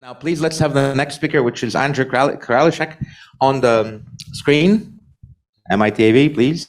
Now, please let's have the next speaker, which is Andrew Kralicek, on the screen. MITAV, please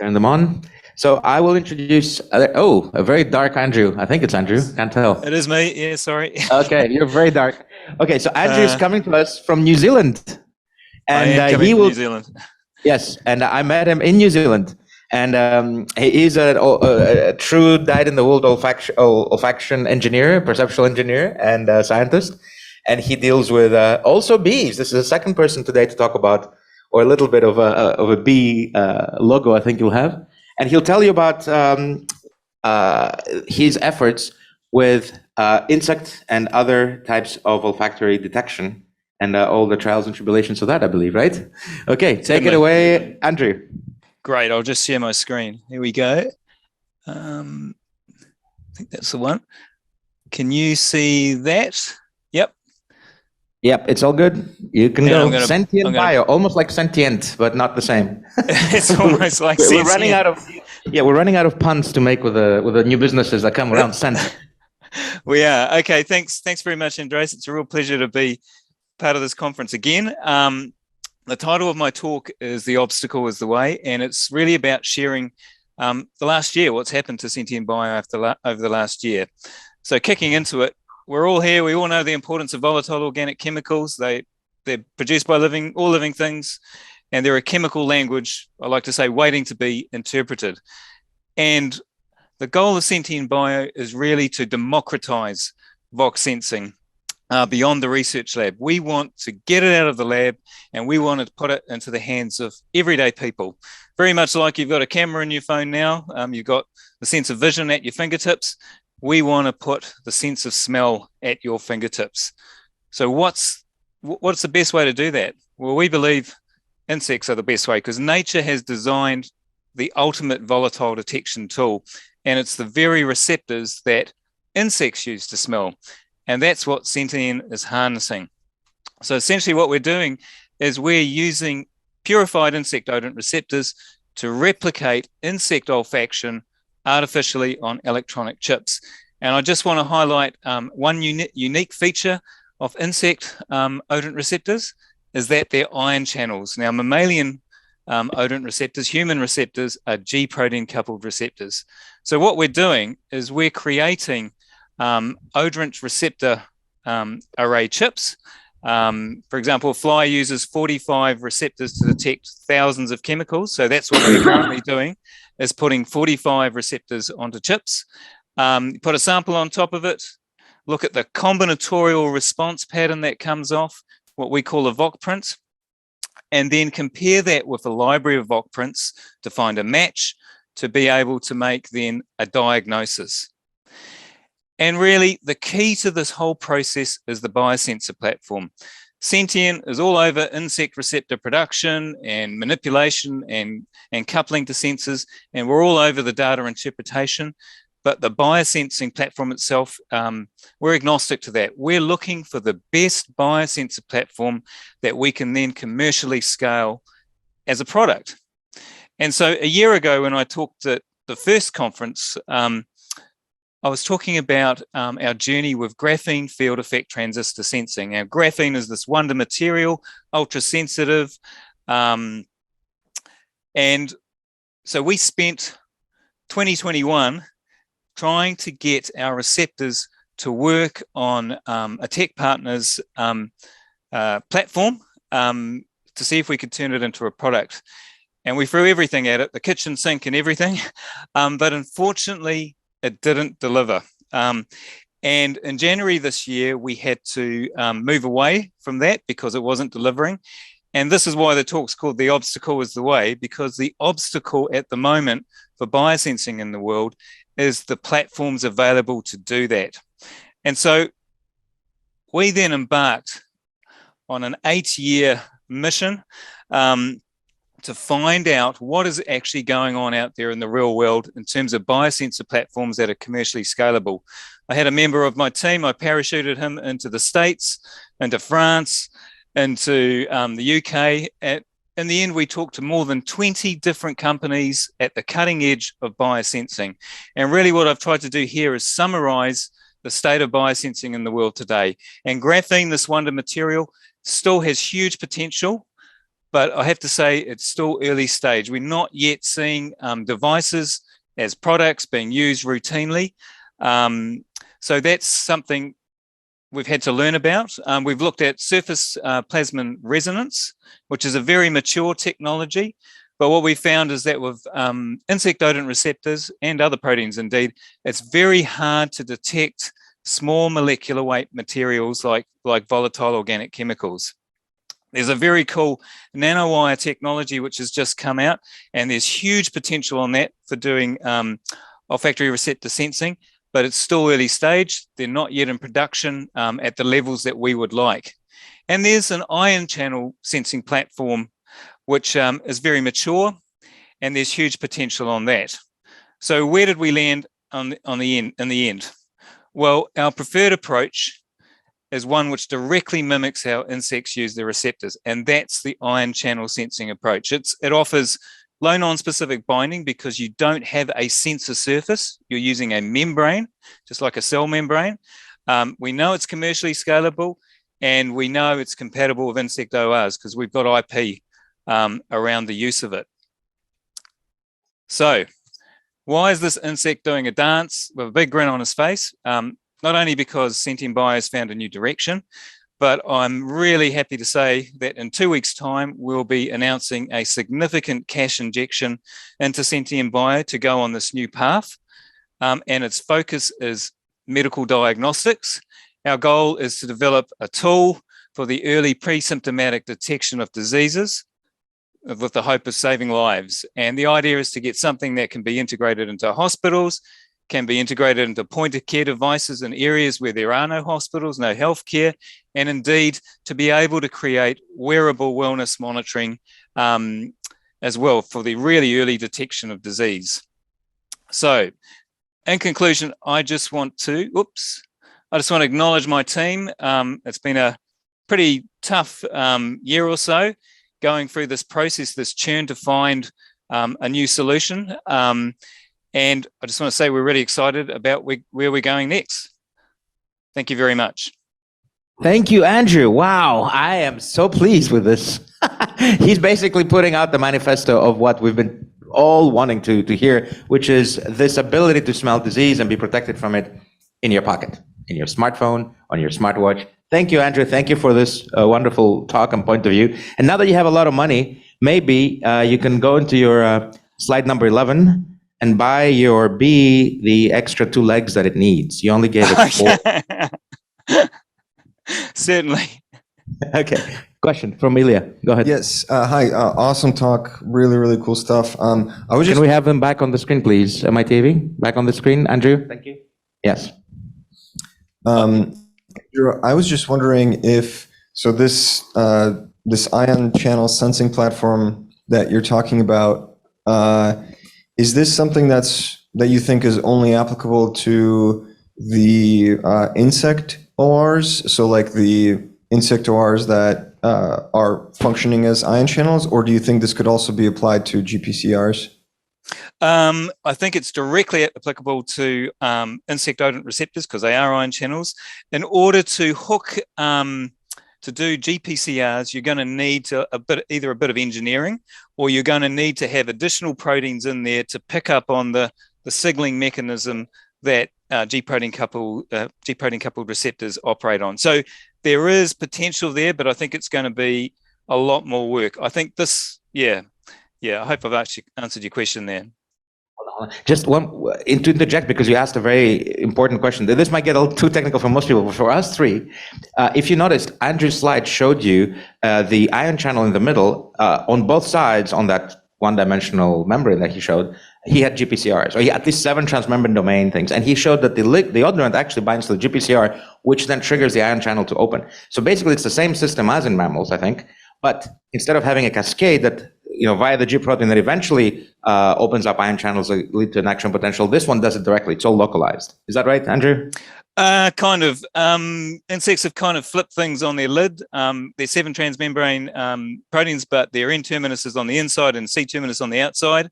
turn them on. So I will introduce, a very dark Andrew. I think it's Andrew, can't tell. It is me, yeah, sorry. Okay, you're very dark. Okay, so Andrew is coming to us from New Zealand. And I am coming from New Zealand. Yes, and I met him in New Zealand. And he is a true dyed-in-the-wool olfaction engineer, perceptual engineer, and scientist. And he deals with also bees. This is the second person today to talk about, or a little bit of a bee logo I think you'll have. And he'll tell you about his efforts with insect and other types of olfactory detection and all the trials and tribulations of that, I believe, right? Okay, take it away, Andrew. Great, I'll just share my screen. Here we go. I think that's the one. Can you see that? Yep. Yep, it's all good. You can go. Sentient bio, almost like sentient, but not the same. It's almost like we're running out of we're running out of puns to make with the new businesses that come around scent. We are. Okay, thanks very much, Andreas. It's a real pleasure to be part of this conference again. The title of my talk is The Obstacle is the Way, and it's really about sharing the last year, what's happened to Sentient Bio over the last year. So kicking into it, we're all here, we all know the importance of volatile organic chemicals. They're produced by all living things, and they're a chemical language, I like to say, waiting to be interpreted. And the goal of Sentient Bio is really to democratize VOC sensing beyond the research lab. We want to get it out of the lab, and we want to put it into the hands of everyday people. Very much like you've got a camera in your phone now, you've got the sense of vision at your fingertips. We want to put the sense of smell at your fingertips. So what's the best way to do that? Well, we believe insects are the best way, because nature has designed the ultimate volatile detection tool, and it's the very receptors that insects use to smell. And that's what Sentient is harnessing. So essentially what we're doing is we're using purified insect odorant receptors to replicate insect olfaction artificially on electronic chips. And I just want to highlight one unique feature of insect odorant receptors is that they're ion channels. Now, mammalian odorant receptors, human receptors, are G protein coupled receptors. So what we're doing is we're creating odorant receptor array chips. For example, a fly uses 45 receptors to detect thousands of chemicals. So that's what we're currently doing, is putting 45 receptors onto chips. Put a sample on top of it, look at the combinatorial response pattern that comes off, what we call a VOC print, and then compare that with a library of VOC prints to find a match, to be able to make then a diagnosis. And really, the key to this whole process is the biosensor platform. Sentient is all over insect receptor production and manipulation and coupling to sensors, and we're all over the data interpretation. But the biosensing platform itself, we're agnostic to that. We're looking for the best biosensor platform that we can then commercially scale as a product. And so a year ago, when I talked at the first conference, I was talking about our journey with graphene field effect transistor sensing. Now, graphene is this wonder material, ultra sensitive. And so we spent 2021 trying to get our receptors to work on a tech partner's platform to see if we could turn it into a product. And we threw everything at it, the kitchen sink and everything. But unfortunately, it didn't deliver. And in January this year, we had to move away from that because it wasn't delivering. And this is why the talk's called The Obstacle is the Way, because the obstacle at the moment for biosensing in the world is the platforms available to do that. And so we then embarked on an 8-year mission to find out what is actually going on out there in the real world in terms of biosensor platforms that are commercially scalable. I had a member of my team, I parachuted him into the States, into France, into the UK. In the end, we talked to more than 20 different companies at the cutting edge of biosensing. And really what I've tried to do here is summarize the state of biosensing in the world today. And graphene, this wonder material, still has huge potential, but I have to say it's still early stage. We're not yet seeing devices as products being used routinely. So that's something we've had to learn about. We've looked at surface plasmon resonance, which is a very mature technology. But what we found is that with insect odorant receptors and other proteins indeed, it's very hard to detect small molecular weight materials like volatile organic chemicals. There's a very cool nanowire technology which has just come out, and there's huge potential on that for doing olfactory receptor sensing, but it's still early stage. They're not yet in production at the levels that we would like. And there's an ion channel sensing platform which is very mature, and there's huge potential on that. So where did we land in the end? Well, our preferred approach is one which directly mimics how insects use their receptors, and that's the ion channel sensing approach. It offers low non-specific binding because you don't have a sensor surface. You're using a membrane, just like a cell membrane. We know it's commercially scalable, and we know it's compatible with insect ORs because we've got IP around the use of it. So why is this insect doing a dance with a big grin on his face? Not only because Sentient Bio has found a new direction, but I'm really happy to say that in 2 weeks' time, we'll be announcing a significant cash injection into Sentient Bio to go on this new path. And its focus is medical diagnostics. Our goal is to develop a tool for the early pre-symptomatic detection of diseases with the hope of saving lives. And the idea is to get something that can be integrated into hospitals, can be integrated into point-of-care devices in areas where there are no hospitals, no healthcare, and indeed to be able to create wearable wellness monitoring as well for the really early detection of disease. So in conclusion, I just want to acknowledge my team. It's been a pretty tough year or so going through this process, this churn to find a new solution. And I just want to say we're really excited about where we're going next. Thank you very much. Thank you, Andrew. Wow, I am so pleased with this. He's basically putting out the manifesto of what we've been all wanting to hear, which is this ability to smell disease and be protected from it in your pocket, in your smartphone, on your smartwatch. Thank you, Andrew. Thank you for this wonderful talk and point of view. And now that you have a lot of money, maybe you can go into your slide number 11 and buy your bee the extra 2 legs that it needs. You only gave it 4. Certainly. Okay. Question from Ilya. Go ahead. Yes. Hi. Awesome talk. Really, really cool stuff. Can we have him back on the screen, please? My TV back on the screen, Andrew. Thank you. Yes. I was just wondering if this ion channel sensing platform that you're talking about, is this something that you think is only applicable to the insect ORs? So like the insect ORs that are functioning as ion channels, or do you think this could also be applied to GPCRs? I think it's directly applicable to insect odorant receptors because they are ion channels. In order to hook to do GPCRs, you're going to need either a bit of engineering, or you're going to need to have additional proteins in there to pick up on the signaling mechanism that G protein coupled receptors operate on. So there is potential there, but I think it's going to be a lot more work. I think this, I hope I've actually answered your question there. Just one to interject, because you asked a very important question. This might get a little too technical for most people, but for us three, if you noticed, Andrew's slide showed you the ion channel in the middle. On both sides, on that one-dimensional membrane that he showed, he had GPCRs, or he had at least 7 transmembrane domain things, and he showed that the odorant actually binds to the GPCR, which then triggers the ion channel to open. So basically, it's the same system as in mammals, I think, but instead of having a cascade that, via the G protein that eventually opens up ion channels that lead to an action potential, this one does it directly. It's all localized. Is that right, Andrew? Kind of. Insects have kind of flipped things on their lid. They're 7 transmembrane proteins, but their N terminus is on the inside and C terminus on the outside.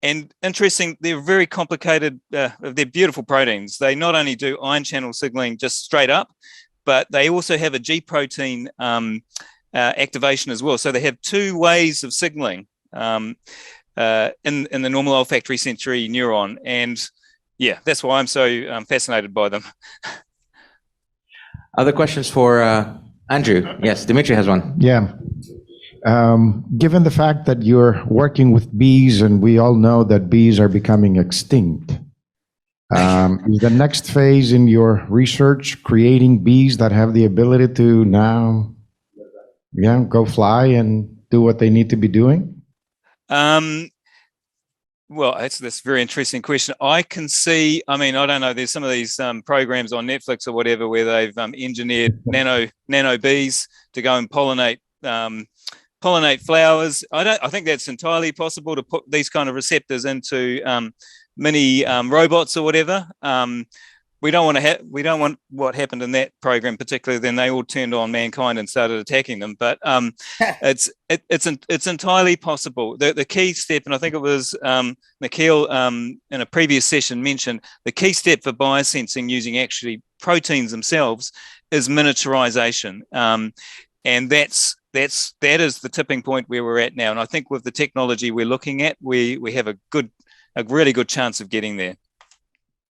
And interesting, they're very complicated. They're beautiful proteins. They not only do ion channel signaling just straight up, but they also have a G protein activation as well. So they have two ways of signaling in the normal olfactory sensory neuron. And yeah, that's why I'm so fascinated by them. Other questions for Andrew? Yes, Dimitri has one. Yeah. Given the fact that you're working with bees, and we all know that bees are becoming extinct, is the next phase in your research creating bees that have the ability to now, go fly and do what they need to be doing? Well, that's a very interesting question. I can see, I don't know, there's some of these programs on Netflix or whatever where they've engineered nano bees to go and pollinate flowers. I think that's entirely possible to put these kind of receptors into mini robots or whatever. We don't want what happened in that program particularly. Then they all turned on mankind and started attacking them. But it's entirely possible. The key step, and I think it was Nikhil in a previous session mentioned, the key step for biosensing using actually proteins themselves is miniaturization, and that is the tipping point where we're at now. And I think with the technology we're looking at, we have a really good chance of getting there.